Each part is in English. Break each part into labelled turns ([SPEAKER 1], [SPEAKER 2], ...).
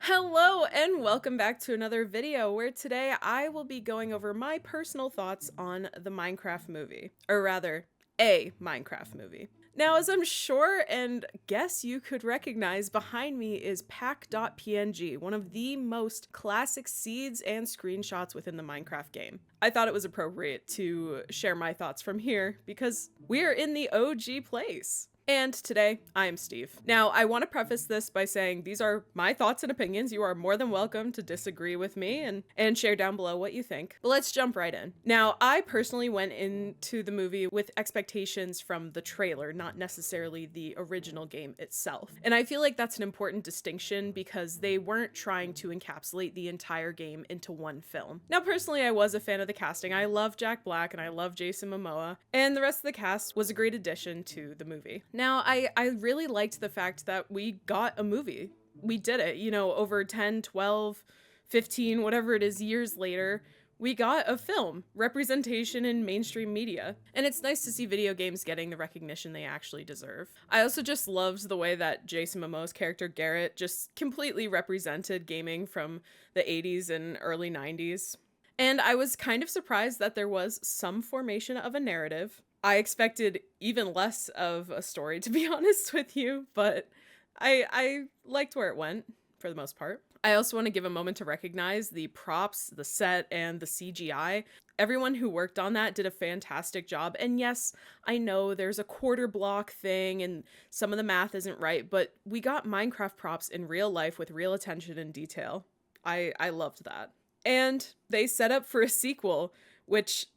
[SPEAKER 1] Hello and welcome back to another video where today I will be going over my personal thoughts on the Minecraft movie, or rather, a Minecraft movie. Now, as I'm sure and guess you could recognize, behind me is pack.png, one of the most classic seeds and screenshots within the Minecraft game. I thought it was appropriate to share my thoughts from here because we're in the OG place. And today, I'm Steve. Now, I want to preface this by saying these are my thoughts and opinions. You are more than welcome to disagree with me and share down below what you think. But let's jump right in. Now, I personally went into the movie with expectations from the trailer, not necessarily the original game itself. And I feel like that's an important distinction because they weren't trying to encapsulate the entire game into one film. Now, personally, I was a fan of the casting. I love Jack Black and I love Jason Momoa, and the rest of the cast was a great addition to the movie. Now, I really liked the fact that we got a movie. We did it, over 10, 12, 15, whatever it is years later, we got a film, representation in mainstream media. And it's nice to see video games getting the recognition they actually deserve. I also just loved the way that Jason Momoa's character Garrett just completely represented gaming from the 80s and early 90s. And I was kind of surprised that there was some formation of a narrative. I expected even less of a story, to be honest with you, but I liked where it went for the most part. I also want to give a moment to recognize the props, the set, and the CGI. Everyone who worked on that did a fantastic job. And yes, I know there's a quarter block thing and some of the math isn't right, but we got Minecraft props in real life with real attention and detail. I loved that. And they set up for a sequel, which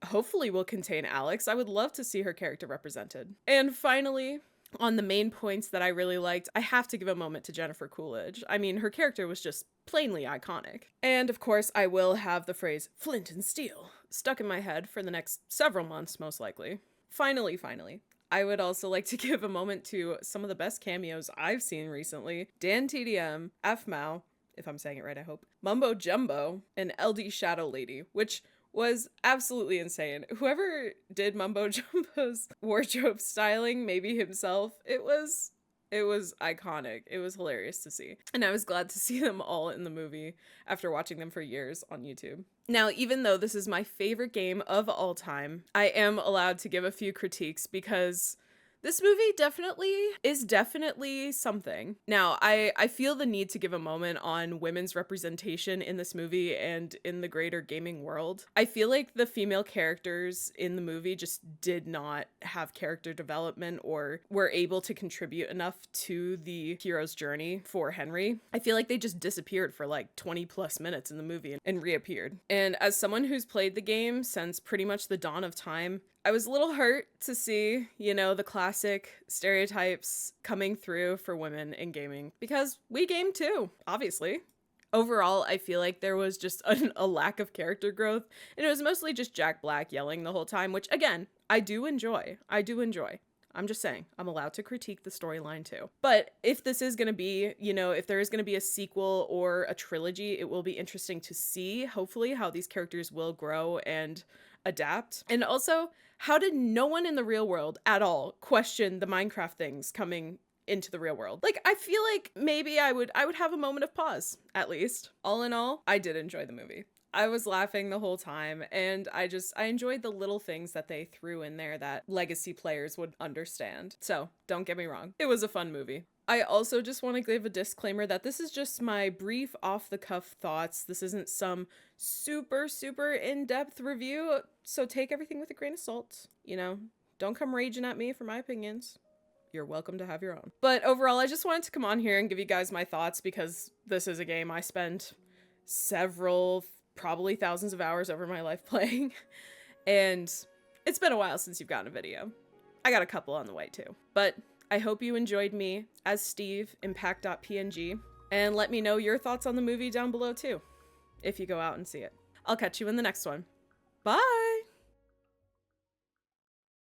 [SPEAKER 1] hopefully will contain Alex. I would love to see her character represented. And finally, on the main points that I really liked, I have to give a moment to Jennifer Coolidge. I mean, her character was just plainly iconic. And of course, I will have the phrase flint and steel stuck in my head for the next several months, most likely. Finally, I would also like to give a moment to some of the best cameos I've seen recently. Dan TDM, F-Mao, if I'm saying it right, I hope, Mumbo Jumbo, and LD Shadow Lady, which was absolutely insane. Whoever did Mumbo Jumbo's wardrobe styling, maybe himself, it was iconic. It was hilarious to see. And I was glad to see them all in the movie after watching them for years on YouTube. Now, even though this is my favorite game of all time, I am allowed to give a few critiques because this movie definitely something. Now, I feel the need to give a moment on women's representation in this movie and in the greater gaming world. I feel like the female characters in the movie just did not have character development or were able to contribute enough to the hero's journey for Henry. I feel like they just disappeared for like 20 plus minutes in the movie and reappeared. And as someone who's played the game since pretty much the dawn of time, I was a little hurt to see, the classic stereotypes coming through for women in gaming, because we game too, obviously. Overall, I feel like there was just a lack of character growth, and it was mostly just Jack Black yelling the whole time, which, again, I do enjoy. I'm just saying, I'm allowed to critique the storyline too. But if this is going to be, if there is going to be a sequel or a trilogy, it will be interesting to see, hopefully, how these characters will grow and adapt. And also, how did no one in the real world at all question the Minecraft things coming into the real world? Like, I feel like maybe I would have a moment of pause, at least. All in all, I did enjoy the movie. I was laughing the whole time, and I enjoyed the little things that they threw in there that legacy players would understand. So, don't get me wrong, it was a fun movie. I also just want to give a disclaimer that this is just my brief off-the-cuff thoughts. This isn't some super in-depth review, so take everything with a grain of salt. Don't come raging at me for my opinions. You're welcome to have your own. But overall, I just wanted to come on here and give you guys my thoughts because this is a game I spent several, probably thousands of hours over my life playing. And it's been a while since you've gotten a video. I got a couple on the way too. But I hope you enjoyed me as Steve in pack.png, and let me know your thoughts on the movie down below too, if you go out and see it. I'll catch you in the next one. Bye!